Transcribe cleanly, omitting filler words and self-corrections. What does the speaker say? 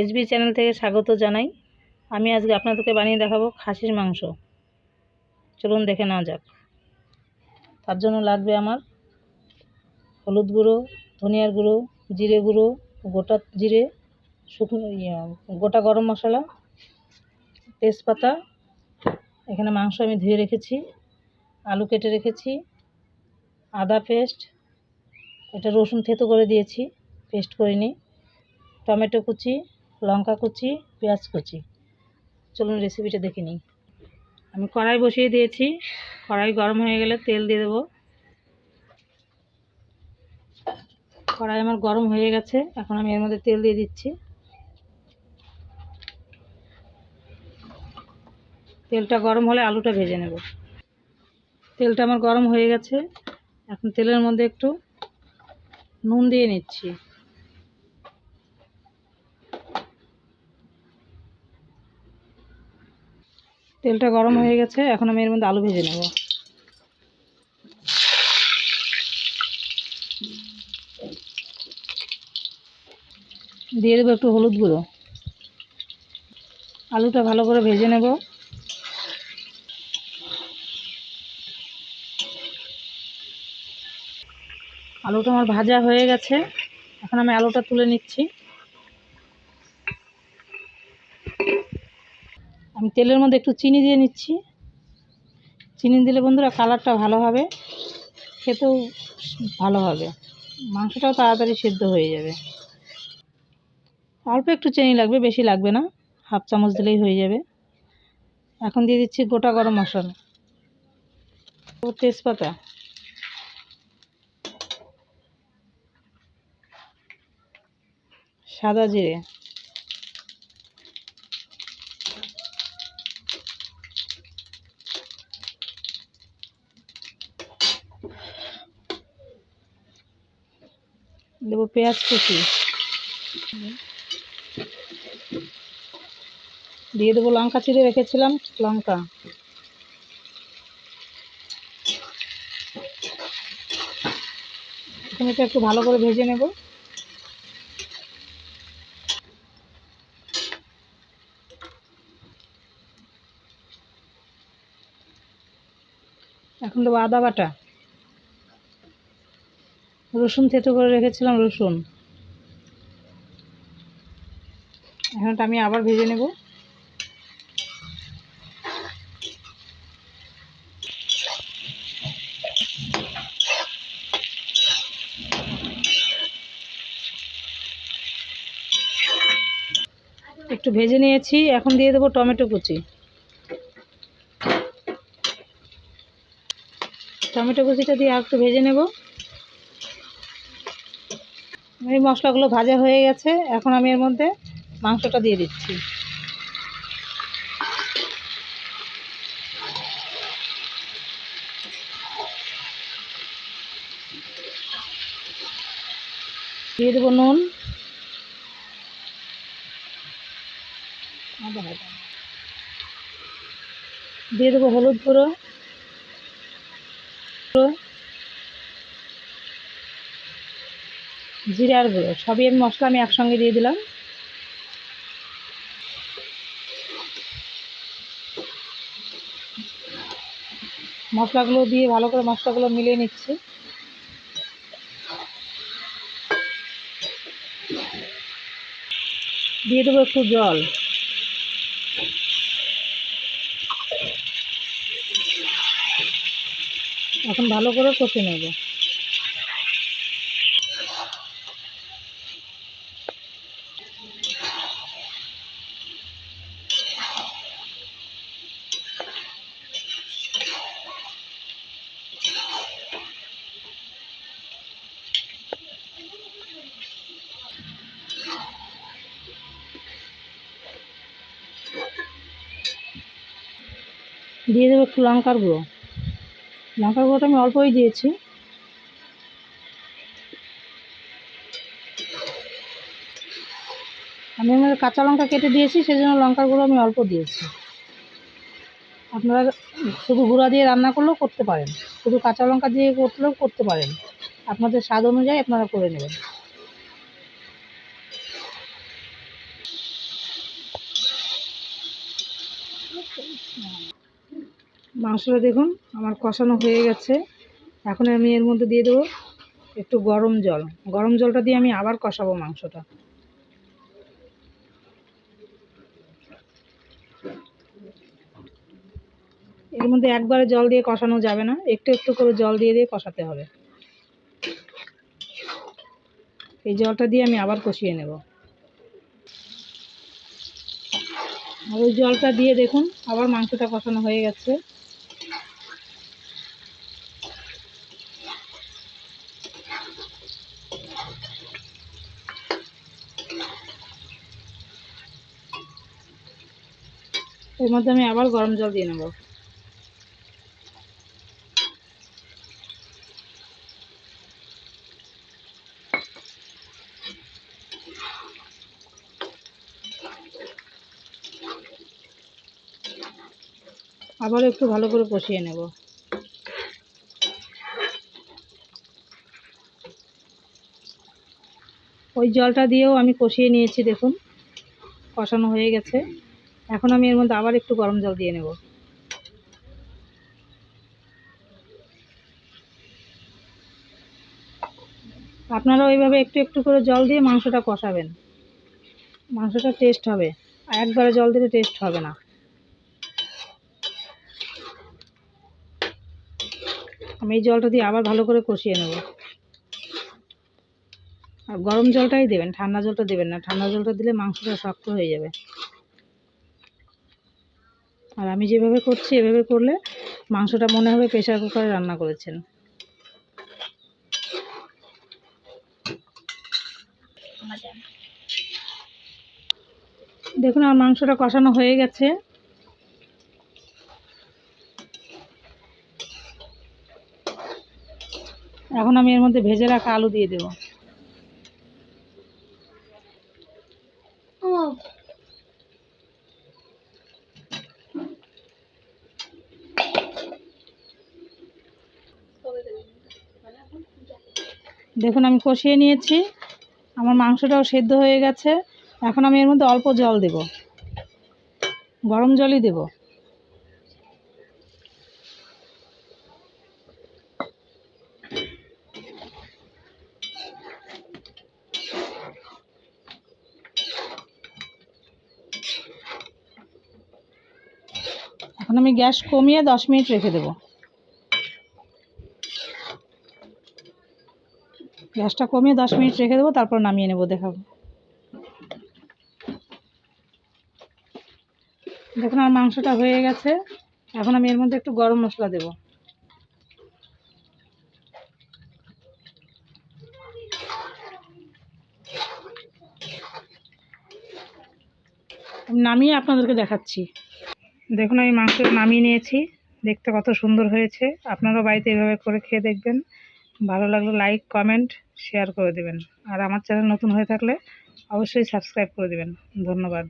SB channel থেকে স্বাগত জানাই। আমি আজকে আপনাদেরকে বানিয়ে দেখাবো খাসির মাংস। চলুন দেখে নেওয়া যাক। তার জন্য লাগবে আমার হলুদ গুঁড়ো, ধনিয়ার গুঁড়ো, জিরে গুঁড়ো, গোটা জিরে, শুকনো গোটা গরম মশলা, তেজপাতা। এখানে মাংস আমি ধুয়ে রেখেছি, আলু কেটে রেখেছি, আদা পেস্ট, এটা রসুন থেতো করে দিয়েছি, পেস্ট করিনি, টমেটো কুচি, লঙ্কা কুচি, পেঁয়াজ কুচি। চলুন রেসিপিটা দেখে নিই। আমি কড়াই বসিয়ে দিয়েছি, কড়াই গরম হয়ে গেলে তেল দিয়ে দেবো। কড়াই আমার গরম হয়ে গেছে, এখন আমি এর মধ্যে তেল দিয়ে দিচ্ছি। তেলটা গরম হলে আলুটা ভেজে নেব। তেলটা আমার গরম হয়ে গেছে, এখন তেলের মধ্যে একটু নুন দিয়ে নিচ্ছি। তেলটা গরম হয়ে গেছে, এখন আমি এর মধ্যে আলু ভেজে নেব। দিয়ে দেবো একটু হলুদ গুঁড়ো। আলুটা ভালো করে ভেজে নেব। আলুটা আমার ভাজা হয়ে গেছে, এখন আমি আলুটা তুলে নিচ্ছি। আমি তেলের মধ্যে একটু চিনি দিয়ে নিচ্ছি। চিনি দিলে বন্ধুরা কালারটা ভালো হবে, খেতেও ভালো হবে, মাংসটাও তাড়াতাড়ি সিদ্ধ হয়ে যাবে। অল্প একটু চিনি লাগবে, বেশি লাগবে না, হাফ চামচ দিলেই হয়ে যাবে। এখন দিয়ে দিচ্ছি গোটা গরম মশলা, তেজপাতা, সাদা জিরে, দেবো পেঁয়াজ কুচি, দিয়ে দেবো লঙ্কা চিড়ে রেখেছিলাম, লঙ্কা, এখন এটা একটু ভালো করে ভেজে নেব। এখন দেবো আদা বাটা, রসুন থেতো করে রেখেছিলাম, রসুন, এখন আমি আবার ভেজে নেব। একটু ভেজে নিয়েছি, এখন দিয়ে দেবো টমেটো কুচি। টমেটো কুচিটা দিয়ে একটু ভেজে নেব। এই মশলাগুলো ভাজা হয়ে গেছে, এখন আমি এর মধ্যে মাংসটা দিয়ে দিচ্ছি। দিয়ে দেবো নুন, দিয়ে দেবো হলুদ গুঁড়ো, জিরার গুঁড়ো, সবই আমি মশলা আমি একসঙ্গে দিয়ে দিলাম। মশলাগুলো দিয়ে ভালো করে মশলাগুলো মিলিয়ে নিচ্ছি। দিয়ে দেবো একটু জল, এখন ভালো করে কষে নেব। দিয়ে দেবো একটু লঙ্কার গুঁড়ো, লঙ্কার গুঁড়োটা আমি অল্পই দিয়েছি। আমি আমার কাঁচা লঙ্কা কেটে দিয়েছি, সেজন্য লঙ্কার গুঁড়ো আমি অল্প দিয়েছি। আপনারা শুধু গুঁড়া দিয়ে রান্না করলেও করতে পারেন, শুধু কাঁচা লঙ্কা দিয়ে করলেও করতে পারেন, আপনাদের স্বাদ অনুযায়ী আপনারা করে নেবেন। মাংসটা দেখুন আমার কষানো হয়ে গেছে। এখন আমি এর মধ্যে দিয়ে দেবো একটু গরম জল। গরম জলটা দিয়ে আমি আবার কষাবো মাংসটা। এর মধ্যে একবারে জল দিয়ে কষানো যাবে না, একটু একটু করে জল দিয়ে দিয়ে কষাতে হবে। এই জলটা দিয়ে আমি আবার কষিয়ে নেব। আর ওই জলটা দিয়ে দেখুন আবার মাংসটা কষানো হয়ে গেছে। এর মধ্যে আমি আবার গরম জল দিয়ে নেব। আবার একটু ভালো করে কষিয়ে নেব। ওই জলটা দিয়েও আমি কষিয়ে নিয়েছি, দেখুন কষানো হয়ে গেছে। এখন আমি এর মধ্যে আবার একটু গরম জল দিয়ে নেব। আপনারা ওইভাবে একটু একটু করে জল দিয়ে মাংসটা কষাবেন, মাংসটা টেস্ট হবে। একবারে জল দিলে টেস্ট হবে না। আমি এই জলটা দিয়ে আবার ভালো করে কষিয়ে নেব। আর গরম জলটাই দেবেন, ঠান্ডা জলটা দেবেন না, ঠান্ডা জলটা দিলে মাংসটা শক্ত হয়ে যাবে। আর আমি যেভাবে করছি এভাবে করলে মাংসটা মনে হবে প্রেসার কুকারে রান্না করেছেন। দেখুন আমার মাংসটা কষানো হয়ে গেছে। এখন আমি এর মধ্যে ভেজে রাখা আলু দিয়ে দেব। দেখুন আমি কষিয়ে নিয়েছি, আমার মাংসটাও সেদ্ধ হয়ে গেছে। এখন আমি এর মধ্যে অল্প জল দেব, গরম জলই দেব। এখন আমি গ্যাস কমিয়ে 10 মিনিট রেখে দেব। গ্যাসটা কমিয়ে 10 মিনিট রেখে দেবো, তারপর নামিয়ে নেব, দেখাবো। দেখুন আমার মাংসটা হয়ে গেছে। এখন আমি এর মধ্যে একটু গরম মশলা দেব। আমি নামিয়ে আপনাদেরকে দেখাচ্ছি। দেখুন আমি মাংসটা নামিয়ে নিয়েছি, দেখতে কত সুন্দর হয়েছে। আপনারাও বাড়িতে এভাবে করে খেয়ে দেখবেন। ভালো লাগলে লাইক কমেন্ট শেয়ার করে দেবেন। আর আমার চ্যানেল নতুন হয়ে থাকলে অবশ্যই সাবস্ক্রাইব করে দেবেন। ধন্যবাদ।